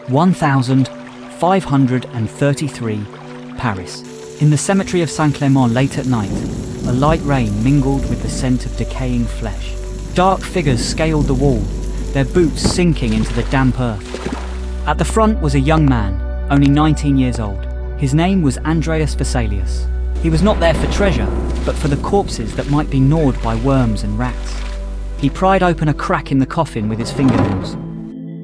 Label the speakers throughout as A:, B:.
A: 1533, Paris. In the cemetery of Saint-Clément late at night, a light rain mingled with the scent of decaying flesh. Dark figures scaled the wall, their boots sinking into the damp earth. At the front was a young man, only 19 years old. His name was Andreas Vesalius. He was not there for treasure, but for the corpses that might be gnawed by worms and rats. He pried open a crack in the coffin with his fingernails.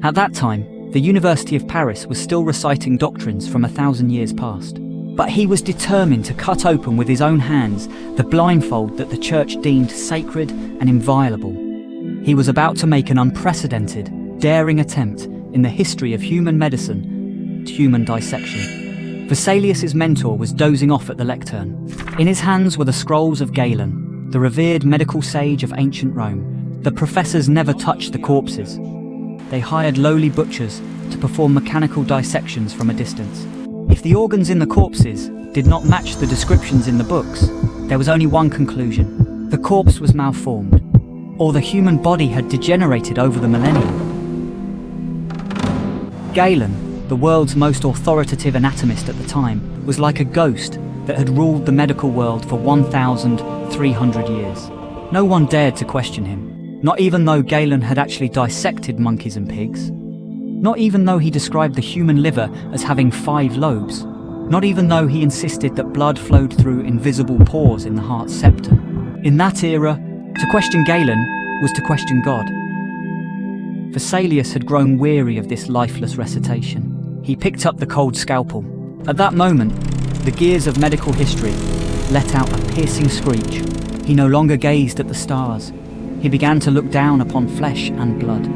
A: At that time, the University of Paris was still reciting doctrines from 1,000 years past. But he was determined to cut open with his own hands the blindfold that the church deemed sacred and inviolable. He was about to make an unprecedented, daring attempt in the history of human medicine and human dissection. Vesalius's mentor was dozing off at the lectern. In his hands were the scrolls of Galen, the revered medical sage of ancient Rome. The professors never touched the corpses. They hired lowly butchers to perform mechanical dissections from a distance. If the organs in the corpses did not match the descriptions in the books, there was only one conclusion. The corpse was malformed, or the human body had degenerated over the millennium. Galen, the world's most authoritative anatomist at the time, was like a ghost that had ruled the medical world for 1,300 years. No one dared to question him, not even though Galen had actually dissected monkeys and pigs. Not even though he described the human liver as having 5 lobes. Not even though he insisted that blood flowed through invisible pores in the heart's septum. In that era, to question Galen was to question God. Vesalius had grown weary of this lifeless recitation. He picked up the cold scalpel. At that moment, the gears of medical history let out a piercing screech. He no longer gazed at the stars. He began to look down upon flesh and blood.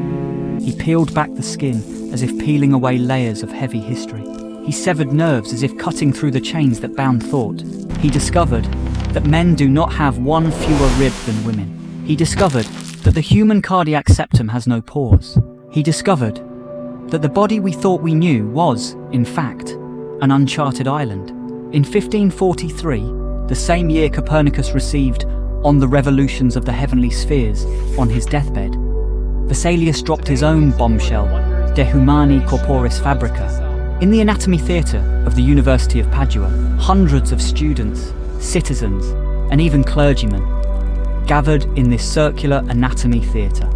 A: He peeled back the skin as if peeling away layers of heavy history. He severed nerves as if cutting through the chains that bound thought. He discovered that men do not have one fewer rib than women. He discovered that the human cardiac septum has no pores. He discovered that the body we thought we knew was, in fact, an uncharted island. In 1543, the same year Copernicus received On the Revolutions of the Heavenly Spheres on his deathbed, Vesalius dropped his own bombshell, De Humani Corporis Fabrica. In the anatomy theatre of the University of Padua, hundreds of students, citizens, and even clergymen gathered in this circular anatomy theatre.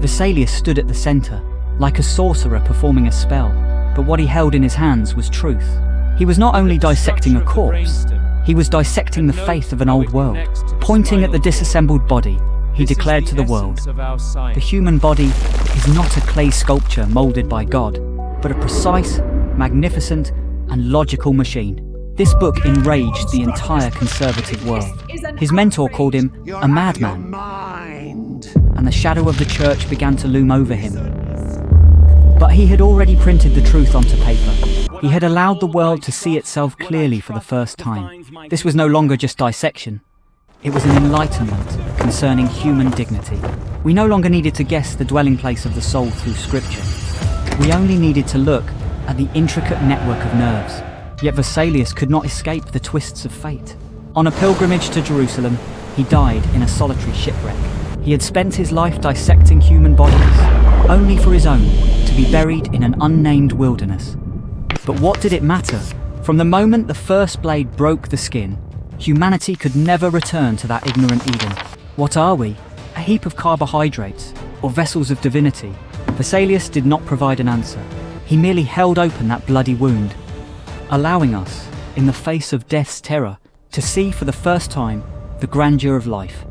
A: Vesalius stood at the centre, like a sorcerer performing a spell, but what he held in his hands was truth. He was not only dissecting a corpse, he was dissecting the faith of an old world. Pointing at the disassembled body, he declared to the world, the human body is not a clay sculpture moulded by God, but a precise, magnificent, and logical machine. This book enraged the entire conservative world. His mentor called him a madman, and the shadow of the church began to loom over him. But he had already printed the truth onto paper. He had allowed the world to see itself clearly for the first time. This was no longer just dissection. It was an enlightenment concerning human dignity. We no longer needed to guess the dwelling place of the soul through scripture. We only needed to look at the intricate network of nerves. Yet Vesalius could not escape the twists of fate. On a pilgrimage to Jerusalem, he died in a solitary shipwreck. He had spent his life dissecting human bodies, only for his own to be buried in an unnamed wilderness. But what did it matter? From the moment the first blade broke the skin, humanity could never return to that ignorant Eden. What are we? A heap of carbohydrates, or vessels of divinity? Vesalius did not provide an answer. He merely held open that bloody wound, allowing us, in the face of death's terror, to see for the first time the grandeur of life.